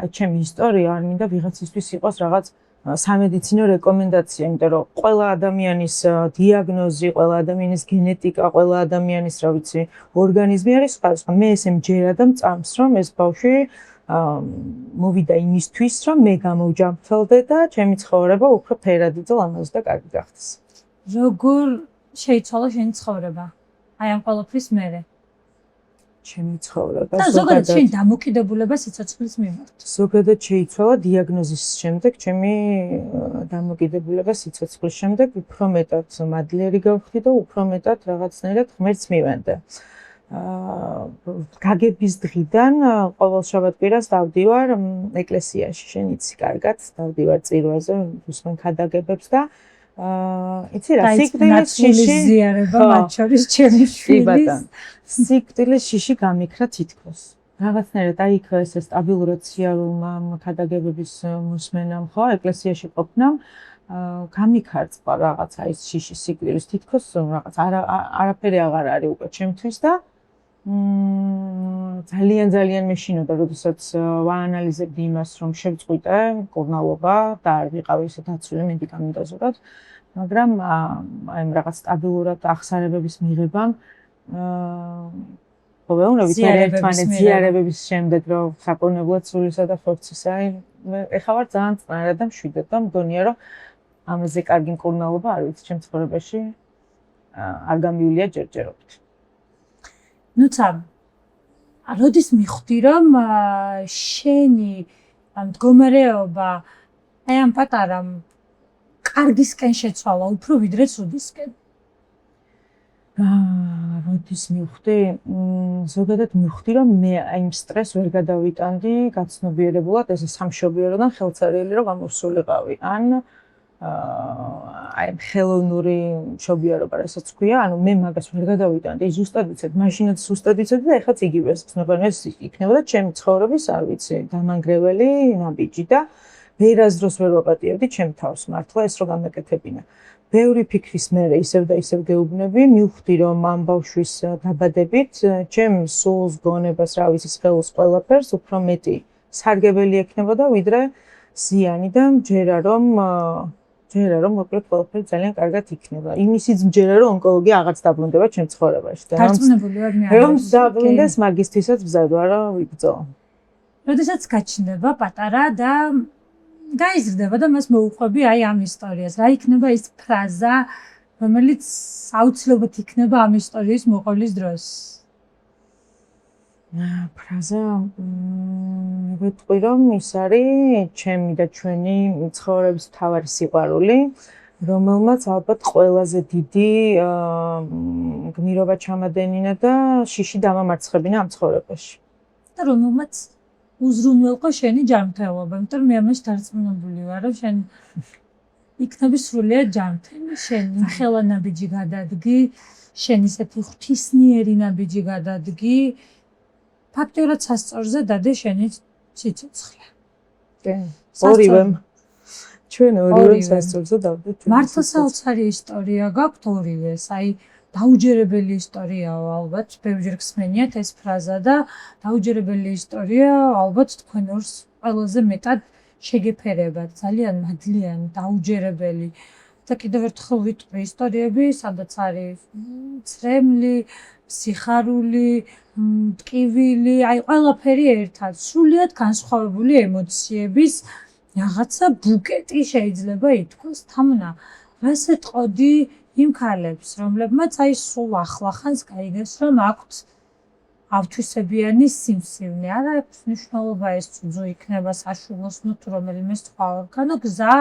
Speaker 4: აი ჩემი ისტორია არ მინდა ვიღაცისთვის იყოს რაღაც სამედიცინო რეკომენდაცია, იმიტომ რომ ყველა ადამიანის დიაგნოზი, ყველა ადამიანის გენეტიკა, ყველა ადამიანის, რა ვიცი, ორგანიზმი არის სხვადასხვა. მე ესე მჯერა და მწამს, რომ ეს ბავშვი მოვიდა იმისთვის, რომ მე გამოვჯამრთელდე და ჩემი ცხოვრება უფრო ფერადი და ლამაზი და კარგი გახდეს.
Speaker 1: როგორ შეიცვალა შენი ცხოვრება? აი ამ ყველაფრის მერე.
Speaker 4: ჩემი ცხოვრება
Speaker 1: და ზოგადად შენ დამოკიდებულება სიცოცხლის მიმართ.
Speaker 4: ზოგადად შეიცვალა დიაგნოზის შემდეგ, ჩემი დამოკიდებულება სიცოცხლის შემდეგ უფრო მეტად მადლიერი გავხდი და უფრო მეტად რაღაცნაირად ღმერთს მივენდე. გაგების დღიდან ყოველ შაბათ-კვირას დავდივარ ეკლესიაში, შენ იცი კარგად, დავდივარ წირვაზე, უსმენ ქადაგებებს და იცი რა, სიკვდილის შიში
Speaker 1: ზიარება მათ შორის ჩემი შვილის.
Speaker 4: სიკვდილის შიში გამიქრა თითქოს. რაღაცნაირად აი იქ ეს სტაბილურად სიარულმა ქადაგებების მოსმენამ ხო, ეკლესიაში ყოფნამ გამიქარწყა რაღაცა ის შიში სიკვდილის თითქოს რაღაც არაფერი აღარ არის უკვე ჩემთვის და ძალიან მეშინოდა, როდესაც ვაანალიზებდი იმას, რომ შევწყვიტე კურნალობა და არ ვიყავი ისე დაცული მედიკამენტოზურად, მაგრამ აი რაღაც სტაბილურად ახსარებების მიღებამ ყოველდღიურად ერთმანეთს ზიარებების შემდეგ რომ საკურნებლად სულისა და ხორცისა, ეხლა ვარ ძალიან წნარად და მშვიდად და მგონია რომ ამაზე კარგი მკურნალობა არ ვიცი ჩემ ცხოვრებაში არ გამივლია ჯერჯერობით.
Speaker 1: ნუცა, როდის მიხვდი რომ შენი მდგომარეობა აი ამ პატარამ კარგისკენ შეცვალა უფრო ვიდრე ცუდისკენ?
Speaker 4: როდის მივხვდი? ზოგადად მივხვდი, რომ მე აი იმ სტრესს ვერ გადავიტანდი გაცნობიერებულად, ესე სამშობიაროდან ხელცარიელი რომ გამოვსულიყავი. ან აი ხელოვნური მშობიარობა, რასაც ქვია, ანუ მე მაგას ვერ გადავიტანდი, ზუსტად ვიცით, მაშინაც ზუსტად ვიცით და ეხლაც იგივეს. ეს იქნებოდა ჩემი ცხოვრების, არ ვიცი, დამანგრეველი ნაბიჯი და ვერასდროს ვერ ვაპატიებდი ჩემ თავს მართლა ეს რო გამეკეთებინა. ბევრი ფიქრის მერე ისევ და ისევ გეუბნები, მივხვდი რომ ამ ბავშვის დაბადებით ჩემ სულს, გონებას, რა ვიცი, სხეულს ყველაფერს უფრო მეტი სარგებელი ექნებოდა ვიდრე ზიანი და მჯერა რომ მოკლედ ყველაფერი ძალიან კარგად იქნება. იმისიც მჯერა რომ ონკოლოგია აღარც დაბრუნდება ჩემ ცხოვრებაში და
Speaker 1: დარწმუნებული ვარ მე
Speaker 4: რომ დაბრუნდეს მაგისთვისაც ვზად ვარ რომ ვიბრძოლო.
Speaker 1: როდესაც გაჩნდება პატარა და გაიზრდება და მას მოუყვები აი ამ ისტორიას. რა იქნება ის ფრაზა, რომელიც აუცილებლად იქნება ამ ისტორიის მოყოლის დროს?
Speaker 4: ფრაზა ვიტყვი რომ ის არის ჩემი და ჩვენი ცხოვრების მთავარი სიყვარული, რომელმაც ალბათ ყველაზე დიდი გმირობა ჩამადენინა და შიში დამამარცხებინა ამ ცხოვრებაში.
Speaker 1: და რომელმაც უზრუნველყო შენი ჯანმრთელობა, იმიტომ რომ მე ამაში დარწმუნებული ვარ, რომ შენ იქნები სრულიად ჯანმრთელი. შენი ხელანაბიჯი გადადგი, შენ ისეთი ღვთისმიერი ნაბიჯი გადადგი. ფაქტიურად სასწორზე დადე შენი სიცოცხლე.
Speaker 4: ორივემ ჩვენ ორივემ სასწორზე დავდეთ.
Speaker 1: მართლა საოცარი ისტორია გაქვთ ორივეს. აი დაუჯერებელი ისტორიაა ალბათ, ბევრჯერ გსმენიათ ეს ფრაზა და დაუჯერებელი ისტორია ალბათ თქვენ ორს ყველაზე მეტად შეგეფერებათ. ძალიან მადლიანი, დაუჯერებელი. და კიდევ ერთხელ ვიტყვი ისტორიები, სადაც არის წრემლი, სიხარული, ტკივილი, აი ყველაფერი ერთად, სრულიად განსხვავებული ემოციების რაღაცა ბუკეტი შეიძლება ითქვას. თამნა, რას ეტყოდი იმ ქალებს, რომლებმაც აი სულ ახლახანს გაიგეს, რომ აქვთ ავთვისებიანი სიმსივნე. არა აქვს მნიშვნელობა ეს ძუ იქნება საშუალოსნო თუ რომელიმე სხვა ორგანო, გზა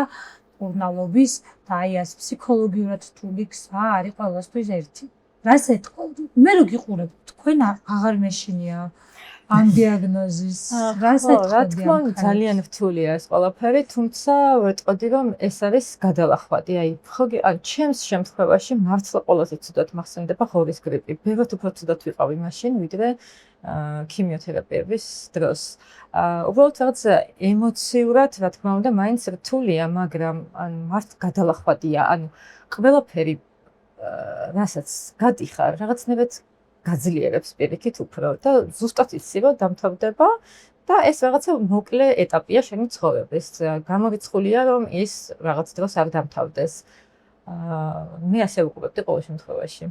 Speaker 1: ურნალობის და აი ეს ფსიქოლოგიურად რთული გზა არის ყველასთვის ერთი. რას ეტყობ? მე რო გიყურებ, თქვენ აღარ მეშინია ამ დიაგნოზის. რას ეტყობ?
Speaker 6: რა თქმა უნდა, ძალიან რთულია ეს ყველაფერი, თუმცა ვეტყოდი, რომ ეს არის გადალახვადი. აი, ხო, ან ჩემს შემთხვევაში მართლა ყველაზე ცუდად მახსენდება ღორის გრიპი. ბევრად უფრო ცუდად ვიყავი მაშინ, ვიდრე ქიმიოთერაპიების დროს. უბრალოდ რაღაც ემოციურად, რა თქმა უნდა, მაინც რთულია, მაგრამ მართლა გადალახვადია. ანუ ყველაფერი რასაც გადიხარ, რაღაცნაირად გაძლიერებს პირიქით უფრო და ზუსტად იცი რომ დამთავრდება და ეს რაღაცა მოკლე ეტაპია შენი ცხოვრების. გამორიცხულია რომ ის რაღაც დროს არ დამთავრდეს. მე ასე ვუყურებდი ყოველ შემთხვევაში.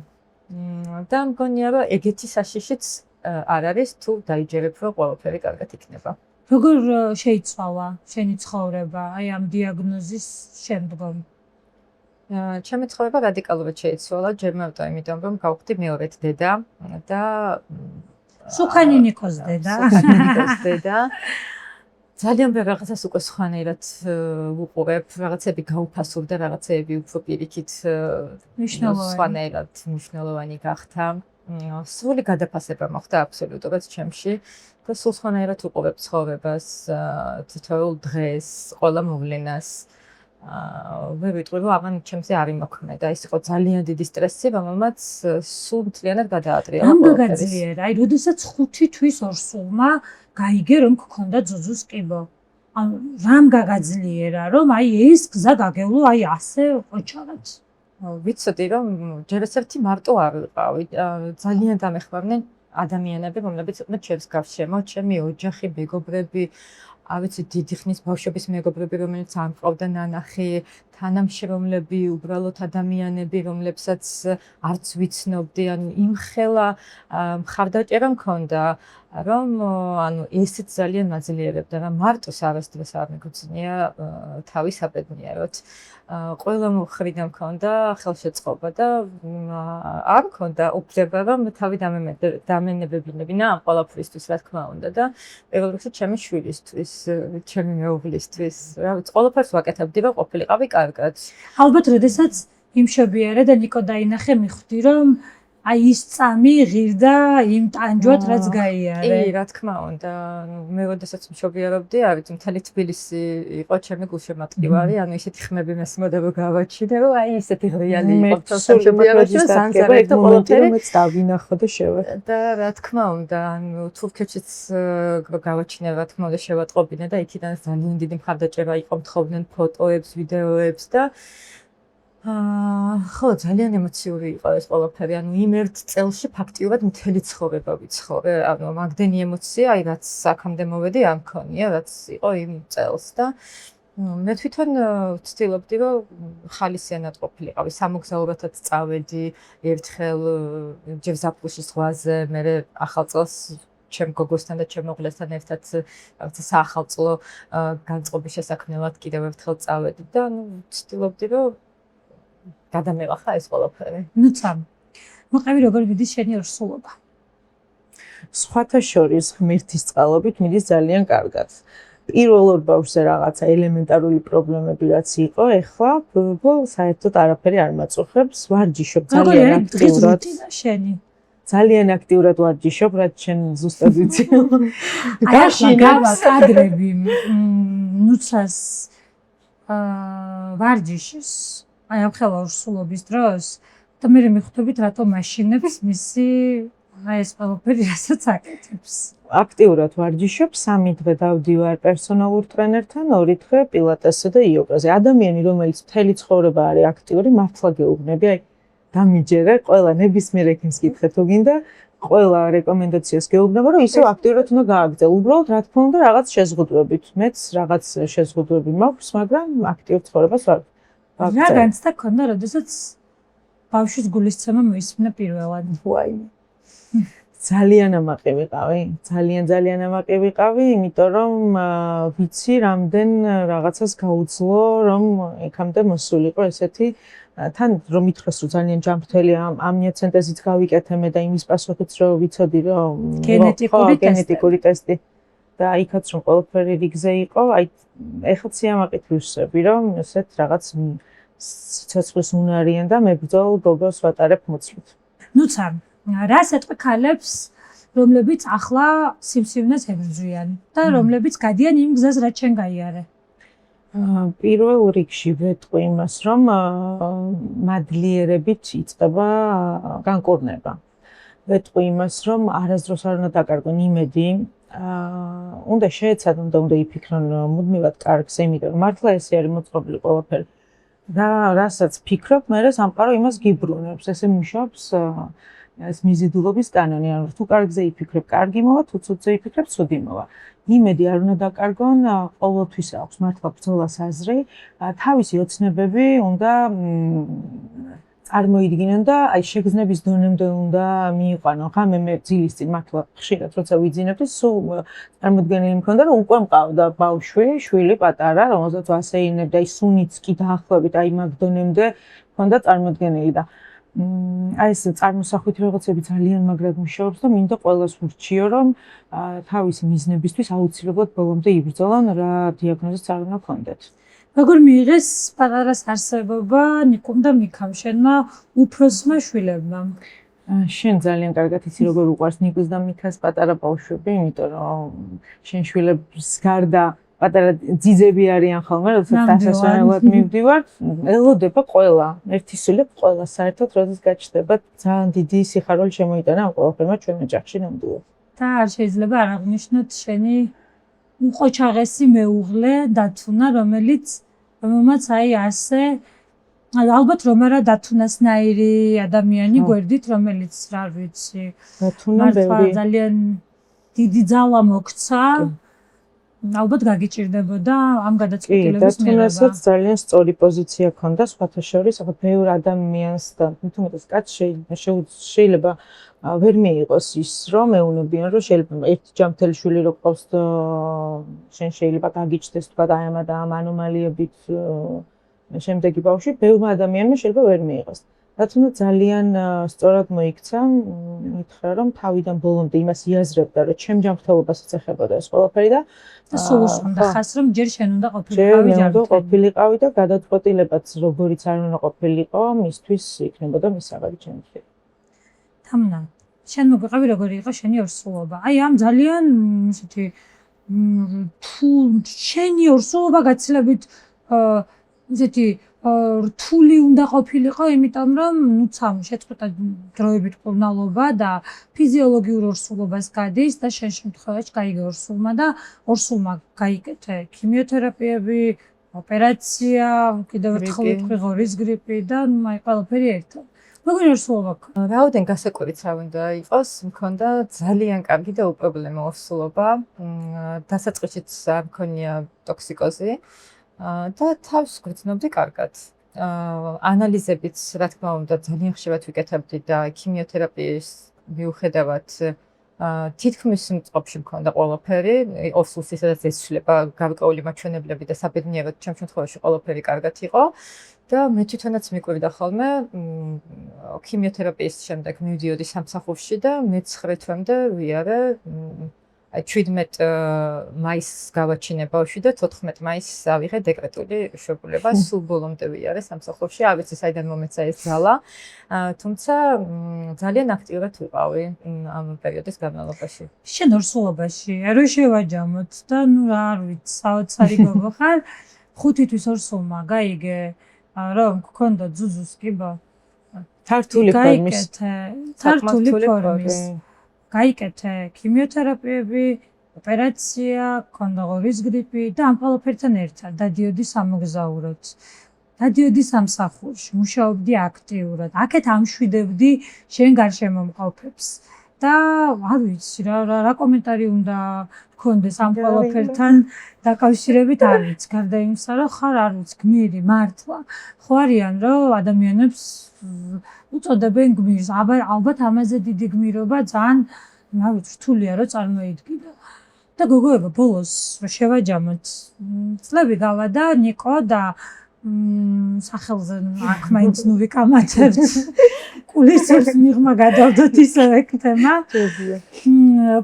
Speaker 6: და მგონია რომ ეგეთი საშიშიც არ არის თუ დაიჯერებ რომ ყველაფერი კარგად იქნება.
Speaker 1: როგორ შეიცვალა შენი ცხოვრება აი ამ დიაგნოზის შემდგომ?
Speaker 6: ჩემი ცხოვრება რადიკალურად შეიცვალა, ჯერმე ავტო იმიტომ რომ გავხდი მეორედ დედა და
Speaker 1: სუქანინიკოს დედა.
Speaker 6: სუქანინიკოს დედა. ძალიან ბევრ რაღაცას უკვე სხვანაირად ვუყურებ, რაღაცები გაუფასურდა, რაღაცები უფრო პირიქით სხვანაირად მნიშვნელოვანი გახდა. სრული გადაფასება მოხდა აბსოლუტურად ჩემში და სულ სხვანაირად ვუყურებ ცხოვრებას, თითოეულ დღეს, ყველა მოვლენას. ვერ ვიტყვი რომ ამან ჩემზე არ იმოქმედა. ეს იყო ძალიან დიდი სტრესი, რომელმაც სულ მთლიანად გადაატრიალა.
Speaker 1: რამ გაგაძლიერა? აი, როდესაც 5 თვის ორსულმა გაიგე რომ გქონდა ძუძუს კიბო. ანუ რამ გაგაძლიერა რომ აი ეს გზა გაგევლო აი ასე ოჩარად.
Speaker 6: ვიცოდი რომ ჯერ ერთი მარტო არ ვიყავი. ძალიან დამეხმარნენ ადამიანები, რომლებიც იყვნენ ჩემს გარშემო, ჩემი ოჯახი, მეგობრები, არ ვიცი, დიდი ხნის ბავშვობის მეგობრები, რომელიც არ მყავდა ნანახი, თანამშრომლები, უბრალოდ ადამიანები, რომლებსაც არც ვიცნობდი, ანუ იმხელა მხარდაჭერა მქონდა, რომ ანუ ესეც ძალიან მაძლიერებდა, რა მარტოს არასდროს არ მეგოძნია თავის აბედნიეროთ. ყველა მხრიდან მქონდა ხელშეწყობა და არ მქონდა უფლება, რომ თავი დამენებებინებინა ამ ყველაფრისთვის, რა თქმა უნდა და პირველ რიგში ჩემი შვილისთვის, ჩემი მეუღლისთვის, რა ვიცი, ყველაფერს ვაკეთებდი, რომ ყოფილიყავი კარგად.
Speaker 1: ალბათ, როდესაც იმშობიარე და ნიკო დაინახე, მიხვდი, რომ აი ის წამი ღირდა იმ ტანჯვად, რაც გაიარე.
Speaker 6: კი, რა თქმა უნდა. მე როდესაც მშობიარობდი, არ ვიცი, მთელი თბილისი იყო ჩემი გულშემატკივარი, ანუ ისეთი ხმები მესმოდა რომ გავაჩინე, რომ აი ისეთი ღრიალი იყო
Speaker 4: შემოგვიარებდა სანსარეთ და ყველაფერი მეც დავინახო და შევე.
Speaker 6: და რა თქმა უნდა, ანუ თურქეთშიც გავაჩინე, რა თქმა უნდა, შევატყობინე და იქიდან ძალიან დიდი მხარდაჭერა იყო, მთხოვდნენ ფოტოებს, ვიდეოებს და ხო, ძალიან ემოციური იყო ეს ყველაფერი. ანუ იმ ერთ წელში ფაქტიურად მთელი ცხოვრება ვიცხოვრე. ანუ მაგდენი ემოცია, აი რაც აქამდე მოვედი, არ მქონია, რაც იყო იმ წელს და მე თვითონ ვცდილობდი, რომ ხალისიანად ყოფილიყავი. სამოგზაუროთაც წავედი ერთხელ ჯერ ზაფხულში ზღვაზე, მერე ახალ წელს ჩემ გოგოსთან და ჩემ მეუღლესთან ერთად რაღაცა საახალწლო განწყობის შესაქმნელად კიდევ ერთხელ წავედი და ანუ ვცდილობდი, რომ გადამეღახა ეს ყველაფერი.
Speaker 1: ნუ წამ. მოყევი როგორ მიდის შენი ორსულობა?
Speaker 4: სხვათა შორის ღმერთის წყალობით მიდის ძალიან კარგად. პირველ ორ ბავშვზე რაღაცა ელემენტარული პრობლემები რაც იყო, ეხლა საერთოდ არაფერი არ მაწუხებს. ვარჯიშობ ძალიან აქტიურად.
Speaker 1: შენი
Speaker 4: ძალიან აქტიურად ვარჯიშობ, რაც შენ ზუსტად ვიცი.
Speaker 1: აი ახლა გავა კადრები ნუცას ვარჯიშის, აი ამ ხელა ურსულობის დროს და მე მიხვდებით რატომ მაშინებს მისი აი ეს ყველაფერი რასაც აკეთებს.
Speaker 4: აქტიურად ვარჯიშობ, 3 დღე დავდივარ პერსონალურ ტრენერთან, 2 დღე პილატესზე და იოგაზე. ადამიანი, რომელიც მთელი ცხოვრება არის აქტიური, მართლა გეუბნები, აი დამიჯერე, ყველა ნებისმიერ ექიმს გითხრე თუ გინდა, ყველა რეკომენდაციას გეუბნება, რომ ისევ აქტიურად უნდა გააგრძელ. უბრალოდ რა თქმა უნდა, რაღაც შეზღუდვებით. მეც რაღაც შეზღუდვები მაქვს, მაგრამ აქტიურ ცხოვრებას ვარ.
Speaker 1: რა განცდა ქონდა, როდესაც ბავშვის გულისცემა მოისმინა პირველად?
Speaker 4: ვაიმე. ძალიან ამაყი ვიყავი, ძალიან ამაყი ვიყავი, იმიტომ რომ ვიცი რამდენ რაღაცას გაუძლო, რომ იქამდე მოსულიყო ესეთი თან რომ მითხრას რომ ძალიან ჯანმრთელია ამნიოცენტეზით გავიკეთე და იმის პასუხიც რომ ვიცოდი რომ გენეტიკური ტესტი და იქაც რომ ყველაფერი რიგზე იყო, აი ეხლა სიამაყით ვისწრები რომ ესეთ რაღაც სიცოცხლის უნარიან და მებრძოლ გოგოს ვატარებ მოცლით.
Speaker 1: ნუცა რა სიტყვა ქალებს, რომლებიც ახლა სიმსივნეს ებრძვიან და რომლებიც გადიან იმ გზას, რაც შენ გაიარე?
Speaker 4: პირველ რიგში ვეტყვი იმას, რომ მადლიერებით იწყება განკურნება. ვეტყვი იმას, რომ არასდროს არ უნდა დაკარგონ იმედი, უნდა შეეცადონ და უნდა იფიქრონ მუდმივად კარგს, იმიტომ რომ მართლა ესე არის მოწყობილი ყველაფერი. რასაც ფიქრობ, მე სამყარო იმას გიბრუნებს, ესე მუშაობს ეს მიზიდულობის კანონი, ანუ თუ კარგზე იფიქრებ, კარგი მოვა, თუ ცუდზე იფიქრებ, ცუდი მოვა. იმედი არ უნდა დაკარგონ, ყოველთვის აქვს მართლა ბრძოლას აზრი, თავისი ოცნებები უნდა წარმოიდგინონ და აი შეგრძნების დონემდე უნდა მიიყვანონ. ხამე მე ძილის წინ მართლა ხშირად როცა ვიძინებდი, სულ წარმოდგენილი მქონდა, რომ უკვე მყავდა ბავშვი, შვილი პატარა, რომელსაც ვასეირნებდა, აი სუნიც კი დაახლოებით აი მაგ დონემდე მქონდა წარმოდგენილი და აი ეს წარმოსახვით რაღაცები ძალიან მაგრად მუშაობს და მინდა ყველას ვურჩიო, რომ თავისი მიზნებისთვის აუცილებლად ბოლომდე იბრძოლონ, რა დიაგნოზიც არ უნდა ჰქონდეთ.
Speaker 1: როგორ მიიღეს პატარას არსებობა ნიკომ და მიქამ შენმა უფროსმა შვილებმა?
Speaker 4: შენ ძალიან კარგად იცი როგორ უყვარს ნიკოს და მიქას პატარა ბავშვები, იმიტომ რომ შენ შვილებს გარდა პატარა ძიძები არიან ხოლმე, როდესაც დასასვენებლად მივდივარ, ელოდება ყველა, ერთი სულებ ყველა საერთოდ როდესაც გაჩნდება, ძალიან დიდი სიხარული შემოიტანა ამ ყველაფერმა ჩვენ ოჯახში ნამდვილად.
Speaker 1: და არ შეიძლება არ აღნიშნოთ შენი უყოჩაღესი მეუღლე დათუნა, რომელმაც აი ასე ალბათ რომ არა დათუნასნაირი ადამიანი გვერდით, რომელიც რა ვიცი,
Speaker 4: დათუნა ბევრი
Speaker 1: ძალიან დიდი ძალა მოგცა. ალბათ გაგიჭირდებოდა ამ გადაწყვეტილების მიღება.
Speaker 4: დათუნასაც ძალიან სწორი პოზიცია ჰქონდა სხვათა შორის, ახლა ბევრ ადამიანს და თუმცა კაცს შეიძლება ვერ მიიღოს ის, რომ ეუბნებიან, რომ შეიძლება ერთი ჯანმრთელი შვილი რო ყავს და შენ შეიძლება გაგიჩნდეს თქვა და ამ ანომალიებით შემდეგი ბავშვი, ბევრ ადამიანმა შეიძლება ვერ მიიღოს. დათუნა ძალიან სწორად მოიქცა, მითხრა რომ თავიდან ბოლომდე იმას იაზრებდა, რომ ჩემ ჯანმრთელობასაც ეხებოდა ეს ყველაფერი და
Speaker 1: სულ უნდა ხას რომ ჯერ შენ უნდა ყოფილიყავი ჯანმრთელი.
Speaker 4: ყოფილიყავი და გადაწყვეტილებაც როგორიც არ უნდა ყოფილიყო, მისთვის იქნებოდა მისაღები ჩემთვის.
Speaker 1: თამნა, შენ მოგვიყავი როგორი იყო შენი ორსულობა? აი ამ ძალიან ისეთი თუ შენი ორსულობა გაცილებით ისეთი რთული უნდა ყოფილიყო, იმიტომ რომ ნუცამ შეწყვეტა დროებით მკურნალობა და ფიზიოლოგიურ ორსულობას გადის და შენ შემთხვევაში გაიგე ორსულმა და ორსულმა გაიკეთე ქიმიოთერაპიები, ოპერაცია, კიდევ ერთხელ ვიტყვი ღორის გრიპი და აი ყველაფერი ერთად. როგორი ორსულობა გქონდა?
Speaker 6: რაოდენ გასაკვირიც რა უნდა იყოს, მქონდა ძალიან კარგი და უპრობლემო ორსულობა. დასაწყისშიც არ მქონია ტოქსიკოზი. და თავს გვიცნობდი კარგად. ანალიზებიც, რა თქმა უნდა, ძალიან ხშირად ვიკეთებდი და ქიმიოთერაპიის მიუხედავად თითქმის მწყობში მქონდა ყველაფერი, ორსულს სადაც ეცვლება გარკვეული მაჩვენებლები და საბედნიეროდ ჩემ შემთხვევაში ყველაფერი კარგად იყო და მე თვითონაც მიკვირდა ხოლმე ქიმიოთერაპიის შემდეგ მივდიოდი სამსახურში და მე-9 თვემდე ვიარე 17 მაისს გავაჩინე ბავშვი და 14 მაისს ავიღე დეკრეტული შვებულება, სულ ბოლომდე ვიარე სამსახურში, არ ვიცი საიდან მომეცა ეს ძალა, თუმცა ძალიან აქტიურად ვიყავი ამ პერიოდის განმავლობაში.
Speaker 1: შენ ორსულობაში არ შევაჯამოთ და ნუ არ ვიცი, საოცარი გოგო ხარ. 5 თვის ორ სულმა გაიგე რომ გქონდა ძუძუს კიბო
Speaker 4: თართული ფორმის
Speaker 1: თართული ფორმის გაიკეთე ქიმიოთერაპიები ოპერაცია ქონდა ღორის გრიპი და ამ ყველაფერთან ერთად დადიოდი სამოგზაუროდ დადიოდი სამსახურში მუშაობდი აქტიურად აქეთ ამშვიდებდი შენ გარშემო მყოფებს და არ ვიცი რა კომენტარი უნდა გქონდეს ამ ყველაფერთან დაკავშირებით არ ვიცი გარდა იმისა რომ ხარ არ ვიცი გმირი მართლა ხო არიან რომ ადამიანებს უწოდებენ გმირს ალბათ ამაზე დიდი გმირობა ძალიან რა ვიცი რთულია რომ წარმოიდგინო და გოგოება ბოლოს რომ შევაჯამოთ წლები გავა და ნიკო და სახელზე აქ მაინც ნუ ვიკამათებთ კულისებს მიღმა გადავდოთ ისევე თემა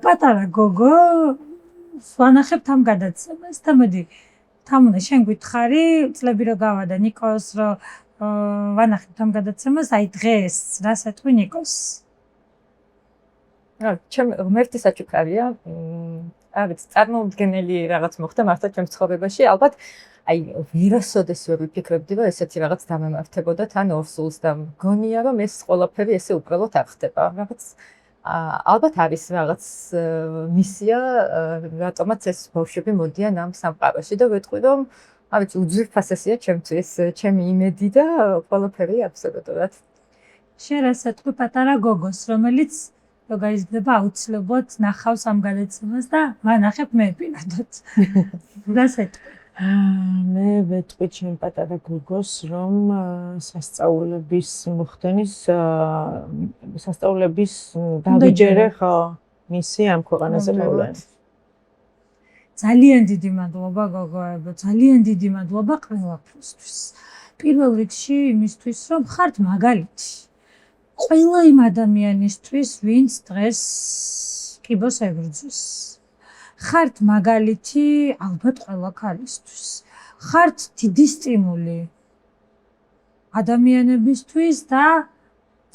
Speaker 1: პატარა გოგო ვანახებთ ამ გადაცემას და მოდი თამუნა შენ გვითხარი წლები რო გავა და ნიკოს რო ვანახებთ ამ გადაცემას აი დღეს რას ეთქვი ნიკოს
Speaker 6: ჩემ ღმერთი საჩუქარია არის წარმოუდგენელი რაღაც მოხდა მართლა ჩემს ცხოვრებაში ალბათ აი ვერასოდეს ვერ ვიფიქრებდი რომ ესეთი რაღაც დამემართებოდა თან ორსულს და მგონია რომ ეს ყველაფერი ესე უბრალოდ არ ხდება რაღაც ალბათ არის რაღაც მისია რატომაც ეს ბავშვები მოდიან ამ სამყაროში და ვეტყვი რომ არ ვიცი უძვირფასესია ჩემთვის ჩემი იმედი და ყველაფერი აბსოლუტურად
Speaker 1: შენ რას ეთქვი პატარა გოგოს რომელიც რო გაიზრდება აუცილებლად ნახავს ამ გადაცემას და ვანახებ მე პირადად რას ეთქვი
Speaker 4: მე ვეთქვი ჩემ პატარა გოგოს რომ სასწაულების მოხდენის სასწაულების დავიჯერე ხო მისი ამ ქვეყანაზე მოვლენა
Speaker 1: ძალიან დიდი მადლობა გოგოებო ძალიან დიდი მადლობა ყველაფრისთვის პირველ რიგში იმისთვის რომ ხართ მაგალითი ყველა იმ ადამიანისთვის ვინც დღეს კიბოს ებრძვის ხართ მაგალითი ალბათ ყველა ქალისთვის ხართ დიდი სტიმული ადამიანებისთვის და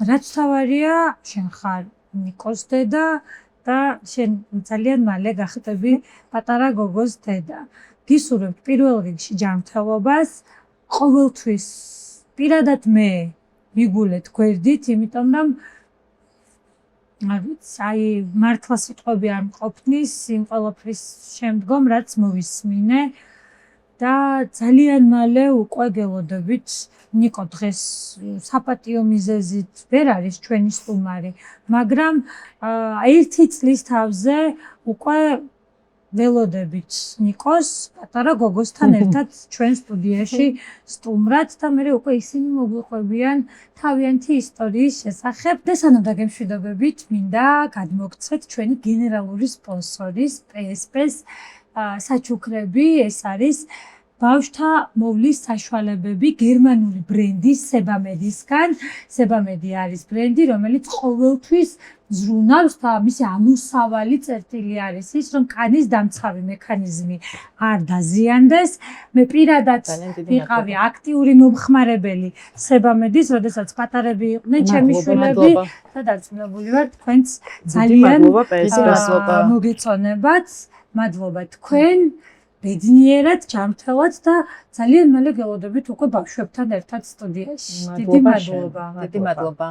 Speaker 1: რაც თავარია შენ ხარ ნიკოს დედა და შენ ძალიან მალე გახდები პატარა გოგოს დედა გისურვებთ პირველ რიგში ჯანმრთელობას ყოველთვის პირადად მე მიგულეთ გვერდით იმიტომ რომ აი მართლა სიტყვები არ მყოფნის იმ ყველაფრის შემდგომ რაც მოვისმინე და ძალიან მალე უკვე გელოდებით ნიკო დღეს საპატიო მიზეზით ვერ არის ჩვენი სტუმარი მაგრამ ერთი წლის თავზე უკვე ველოდებით ნიკოს პატარა გოგოსთან ერთად ჩვენ სტუდიაში სტუმრად და მე უკვე ისინი მოგვიყვებიან თავიანთი ისტორიის შესახებ და სანამ დაგემშვიდობებით მინდა გადმოგცეთ ჩვენი გენერალური სპონსორის PSP-ს საჩუქრები ეს არის ბავშვთა მოვლის საშუალებები გერმანული ბრენდის Sebamed-ისგან Sebamed არის ბრენდი რომელიც ყოველთვის ზრუნავს და მისი ამოსავალი წერტილი არის ის რომ კანის დამცავი მექანიზმი არ დაზიანდეს მე პირადად ვიყავი აქტიური მომხმარებელი Sebamed-ის როდესაც პატარები იყვნენ ჩემი შვილები და დარწმუნებული ვარ თქვენც ძალიან მოგეწონებათ მადლობა თქვენ ბედნიერად ჯანმრთელად და ძალიან მალე გელოდებით უკვე ბავშვებთან ერთად სტუდიაში დიდი მადლობა
Speaker 6: დიდი მადლობა